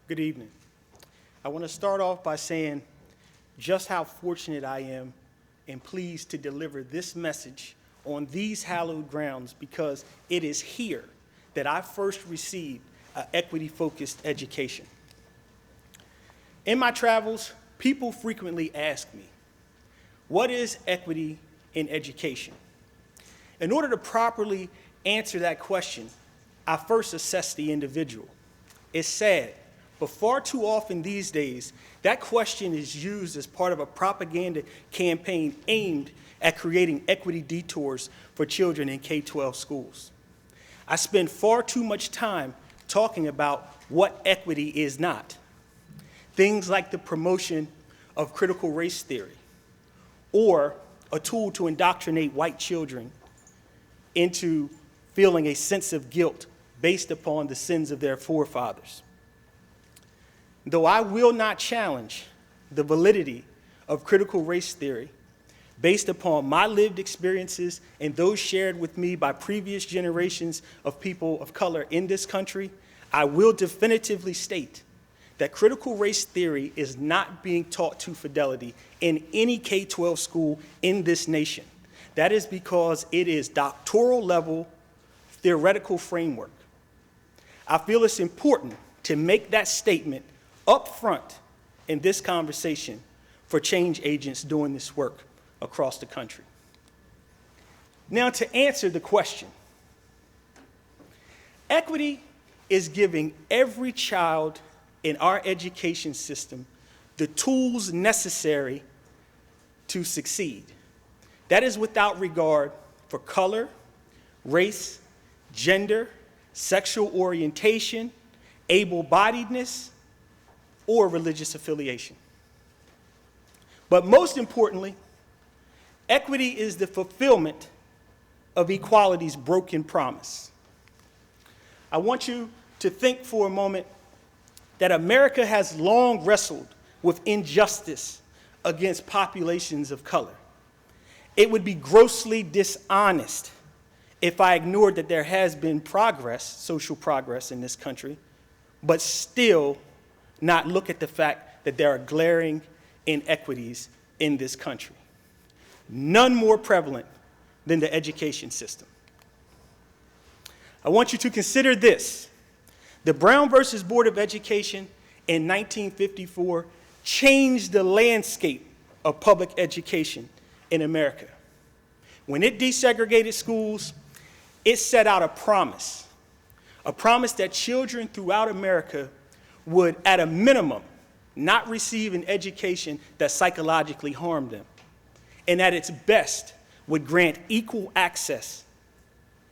Good evening. I want to start off by saying just how fortunate I am and pleased to deliver this message on these hallowed grounds because it is here that I first received an equity-focused education. In my travels, people frequently ask me, what is equity in education? In order to properly answer that question, I first assess the individual. It's sad, but far too often these days, that question is used as part of a propaganda campaign aimed at creating equity detours for children in K-12 schools. I spend far too much time talking about what equity is not. Things like the promotion of critical race theory, or a tool to indoctrinate white children into feeling a sense of guilt based upon the sins of their forefathers. Though I will not challenge the validity of critical race theory based upon my lived experiences and those shared with me by previous generations of people of color in this country, I will definitively state that critical race theory is not being taught to fidelity in any K-12 school in this nation. That is because it is doctoral level theoretical framework. I feel it's important to make that statement up front in this conversation for change agents doing this work across the country. Now, to answer the question, equity is giving every child in our education system the tools necessary to succeed. That is without regard for color, race, gender, sexual orientation, able-bodiedness, or religious affiliation. But most importantly, equity is the fulfillment of equality's broken promise. I want you to think for a moment that America has long wrestled with injustice against populations of color. It would be grossly dishonest if I ignored that there has been progress, social progress in this country, but still not look at the fact that there are glaring inequities in this country. None more prevalent than the education system. I want you to consider this. The Brown versus Board of Education in 1954 changed the landscape of public education in America. When it desegregated schools, it set out a promise that children throughout America would, at a minimum, not receive an education that psychologically harmed them, and at its best would grant equal access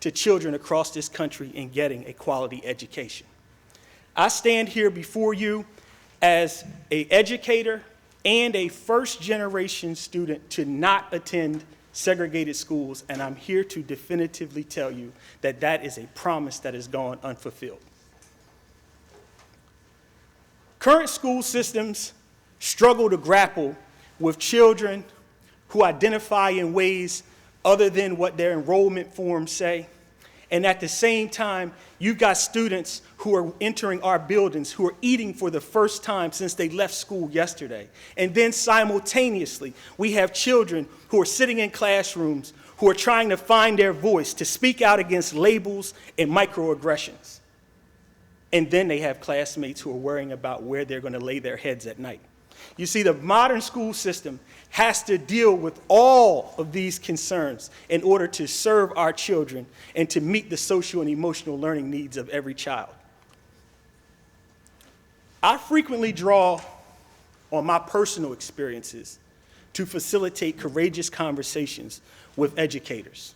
to children across this country in getting a quality education. I stand here before you as an educator and a first-generation student to not attend segregated schools, and I'm here to definitively tell you that that is a promise that has gone unfulfilled. Current school systems struggle to grapple with children who identify in ways other than what their enrollment forms say. And at the same time, you've got students who are entering our buildings who are eating for the first time since they left school yesterday. And then simultaneously, we have children who are sitting in classrooms who are trying to find their voice to speak out against labels and microaggressions. And then they have classmates who are worrying about where they're going to lay their heads at night. You see, the modern school system has to deal with all of these concerns in order to serve our children and to meet the social and emotional learning needs of every child. I frequently draw on my personal experiences to facilitate courageous conversations with educators.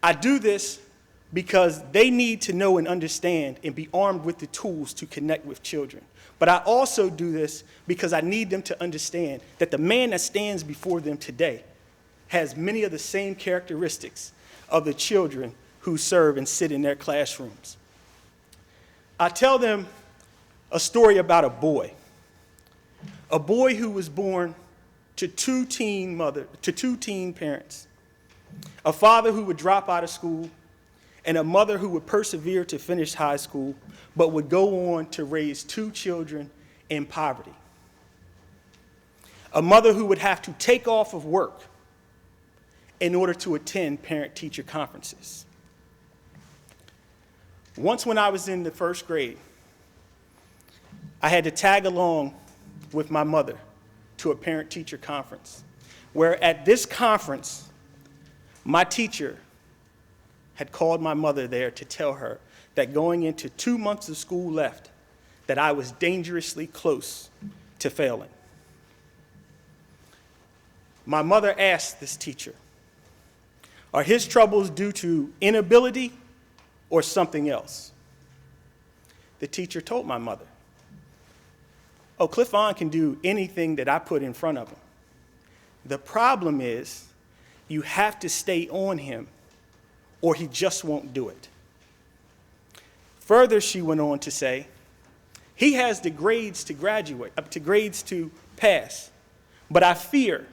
I do this because they need to know and understand and be armed with the tools to connect with children. But I also do this because I need them to understand that the man that stands before them today has many of the same characteristics of the children who serve and sit in their classrooms. I tell them a story about a boy who was born to two teen parents, a father who would drop out of school, and a mother who would persevere to finish high school, but would go on to raise 2 children in poverty. A mother who would have to take off of work in order to attend parent-teacher conferences. Once when I was in the 1st grade, I had to tag along with my mother to a parent-teacher conference, where at this conference, my teacher had called my mother there to tell her that going into 2 months of school left, that I was dangerously close to failing. My mother asked this teacher, are his troubles due to inability or something else? The teacher told my mother, oh, Cliffvon can do anything that I put in front of him. The problem is you have to stay on him or he just won't do it. Further, she went on to say, he has the grades to graduate, up to grades to pass, but I fear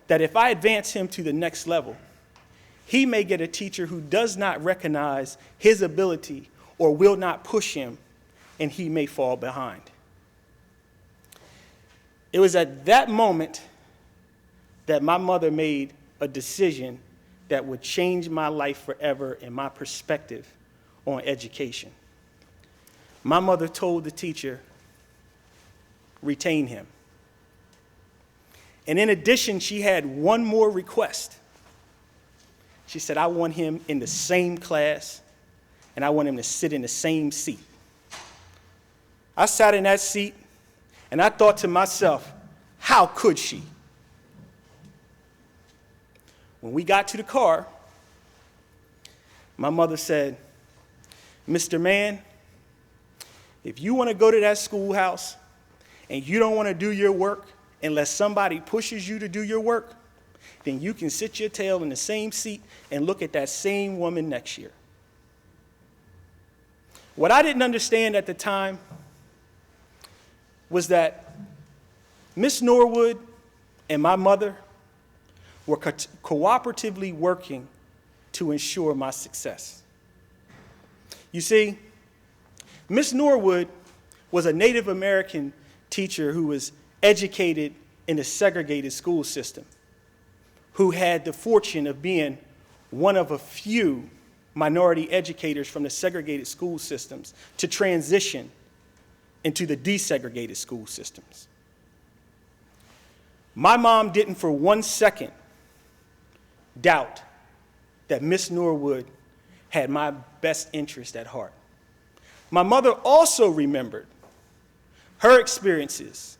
that if I advance him to the next level, he may get a teacher who does not recognize his ability or will not push him, and he may fall behind. It was at that moment that my mother made a decision that would change my life forever and my perspective on education. My mother told the teacher, retain him. And in addition, she had one more request. She said, I want him in the same class, and I want him to sit in the same seat. I sat in that seat, and I thought to myself, how could she? When we got to the car, my mother said, Mr. Man, if you want to go to that schoolhouse and you don't want to do your work unless somebody pushes you to do your work, then you can sit your tail in the same seat and look at that same woman next year. What I didn't understand at the time was that Miss Norwood and my mother were cooperatively working to ensure my success. You see, Miss Norwood was a Native American teacher who was educated in a segregated school system, who had the fortune of being one of a few minority educators from the segregated school systems to transition into the desegregated school systems. My mom didn't for 1 second doubt that Miss Norwood had my best interest at heart. My mother also remembered her experiences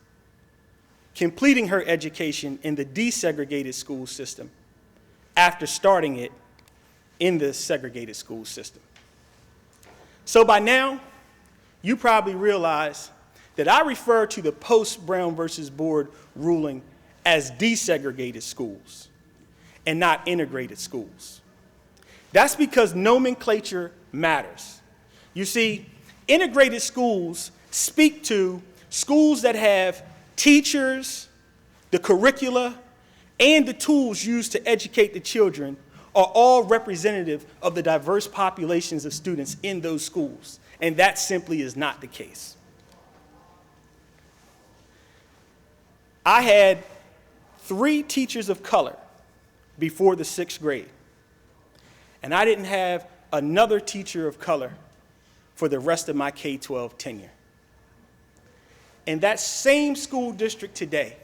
completing her education in the desegregated school system after starting it in the segregated school system. So by now, you probably realize that I refer to the post-Brown versus Board ruling as desegregated schools and not integrated schools. That's because nomenclature matters. You see, integrated schools speak to schools that have teachers, the curricula, and the tools used to educate the children are all representative of the diverse populations of students in those schools, and that simply is not the case. I had 3 teachers of color before the 6th grade, and I didn't have another teacher of color for the rest of my K-12 tenure. In that same school district today,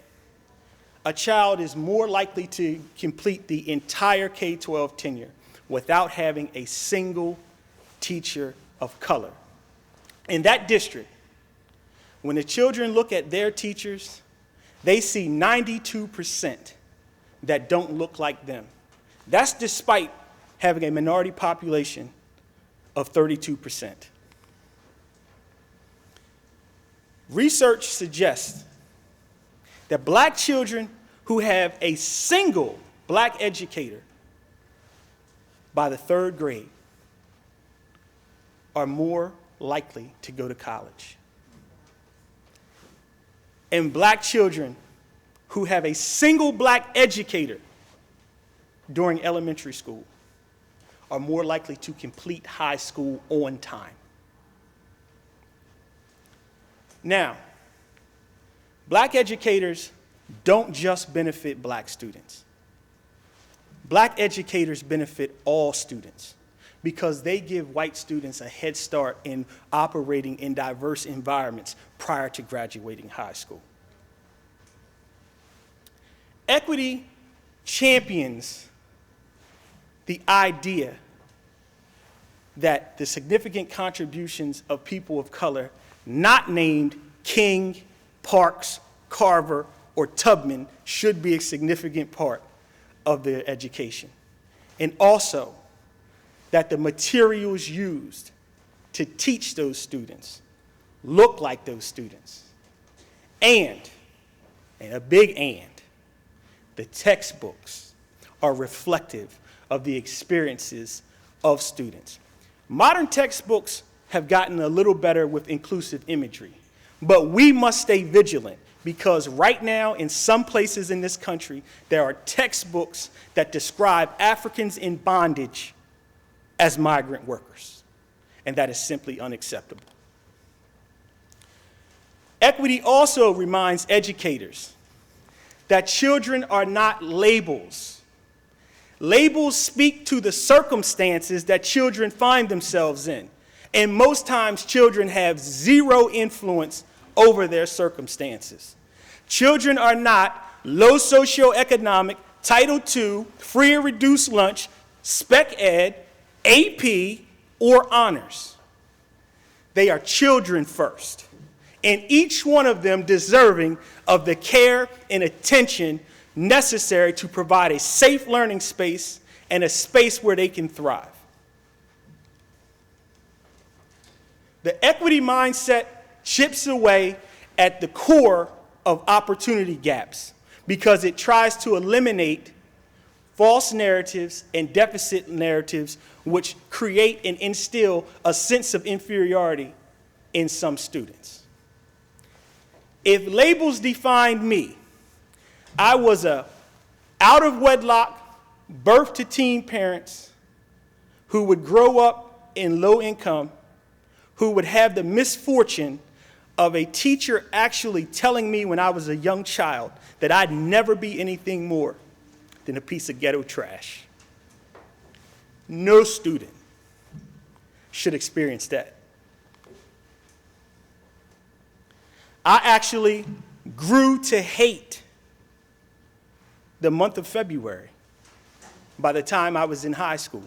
a child is more likely to complete the entire K-12 tenure without having a single teacher of color. In that district, when the children look at their teachers, they see 92% that don't look like them. That's despite having a minority population of 32%. Research suggests that black children who have a single black educator by the 3rd grade are more likely to go to college. And black children who have a single black educator during elementary school are more likely to complete high school on time. Now, black educators don't just benefit black students. Black educators benefit all students because they give white students a head start in operating in diverse environments prior to graduating high school. Equity champions the idea that the significant contributions of people of color not named King, Parks, Carver, or Tubman should be a significant part of their education. And also that the materials used to teach those students look like those students. And a big and, the textbooks are reflective of the experiences of students. Modern textbooks have gotten a little better with inclusive imagery, but we must stay vigilant because right now in some places in this country, there are textbooks that describe Africans in bondage as migrant workers, and that is simply unacceptable. Equity also reminds educators that children are not labels. Labels speak to the circumstances that children find themselves in. And most times, children have zero influence over their circumstances. Children are not low socioeconomic, Title II, free or reduced lunch, spec ed, AP, or honors. They are children first, and each one of them deserving of the care and attention necessary to provide a safe learning space and a space where they can thrive. The equity mindset chips away at the core of opportunity gaps because it tries to eliminate false narratives and deficit narratives which create and instill a sense of inferiority in some students. If labels defined me, I was a out-of-wedlock, birth-to-teen parents who would grow up in low income, who would have the misfortune of a teacher actually telling me when I was a young child that I'd never be anything more than a piece of ghetto trash. No student should experience that. I actually grew to hate the month of February by the time I was in high school.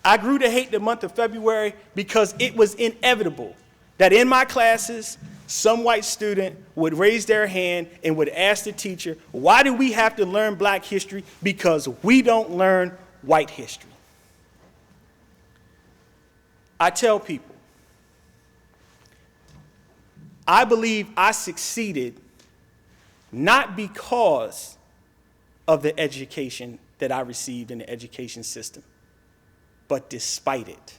I grew to hate the month of February because it was inevitable that in my classes, some white student would raise their hand and would ask the teacher, why do we have to learn black history? Because we don't learn white history. I tell people, I believe I succeeded not because of the education that I received in the education system, but despite it.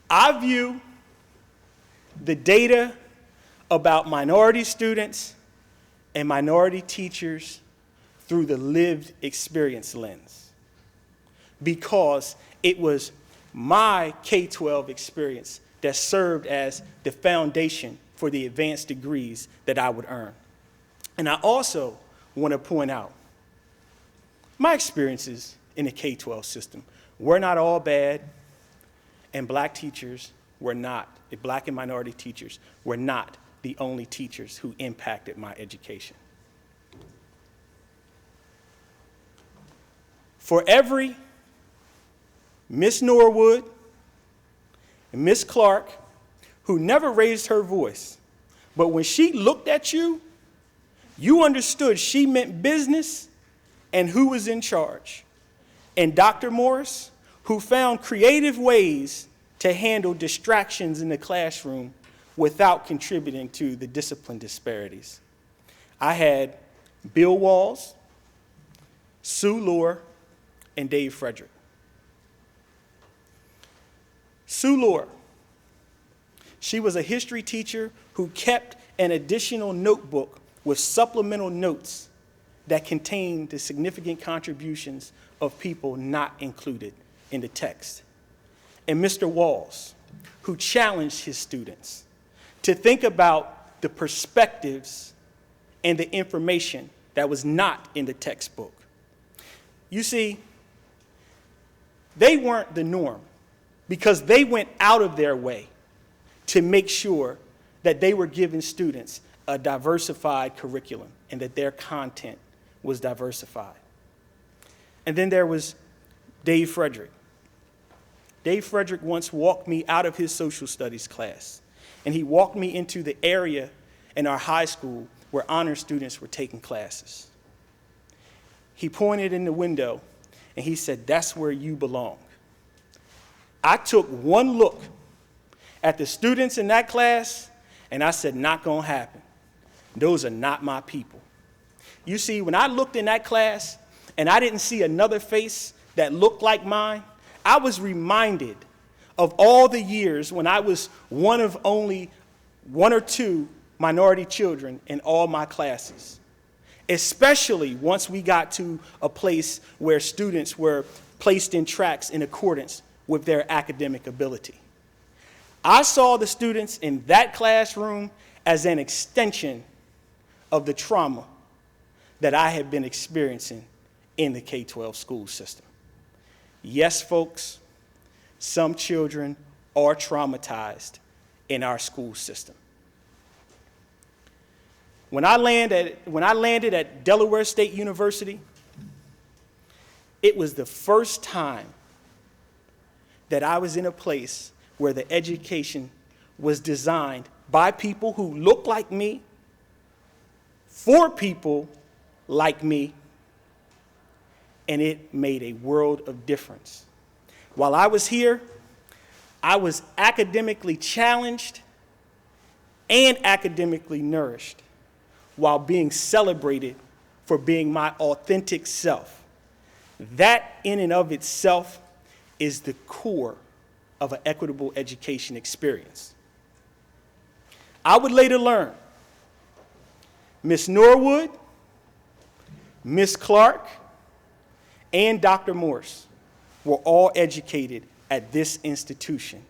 I view the data about minority students and minority teachers through the lived experience lens because it was my K-12 experience that served as the foundation for the advanced degrees that I would earn. And I also want to point out my experiences in the K-12 system were not all bad, and black teachers were not, black and minority teachers were not the only teachers who impacted my education. For every Miss Norwood and Miss Clark who never raised her voice, but when she looked at you, you understood she meant business and who was in charge. And Dr. Morris, who found creative ways to handle distractions in the classroom without contributing to the discipline disparities. I had Bill Walls, Sue Lohr, and Dave Frederick. Sue Lohr, she was a history teacher who kept an additional notebook with supplemental notes that contained the significant contributions of people not included in the text. And Mr. Walls, who challenged his students to think about the perspectives and the information that was not in the textbook. You see, they weren't the norm because they went out of their way to make sure that they were giving students a diversified curriculum and that their content was diversified. And then there was Dave Frederick. Dave Frederick once walked me out of his social studies class, and he walked me into the area in our high school where honor students were taking classes. He pointed in the window, and he said, "That's where you belong." I took one look at the students in that class, and I said, "Not gonna happen. Those are not my people." You see, when I looked in that class and I didn't see another face that looked like mine, I was reminded of all the years when I was one of only one or two minority children in all my classes, especially once we got to a place where students were placed in tracks in accordance with their academic ability. I saw the students in that classroom as an extension of the trauma that I had been experiencing in the K-12 school system. Yes, folks, some children are traumatized in our school system. When I landed at Delaware State University, it was the first time that I was in a place where the education was designed by people who look like me, for people like me, and it made a world of difference. While I was here, I was academically challenged and academically nourished while being celebrated for being my authentic self. That in and of itself is the core of an equitable education experience. I would later learn Miss Norwood, Miss Clark, and Dr. Morse were all educated at this institution.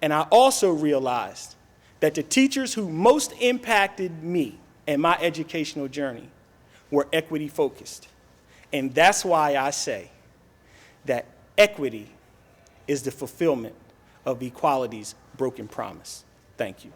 And I also realized that the teachers who most impacted me and my educational journey were equity focused. And that's why I say that equity is the fulfillment of equality's broken promise. Thank you.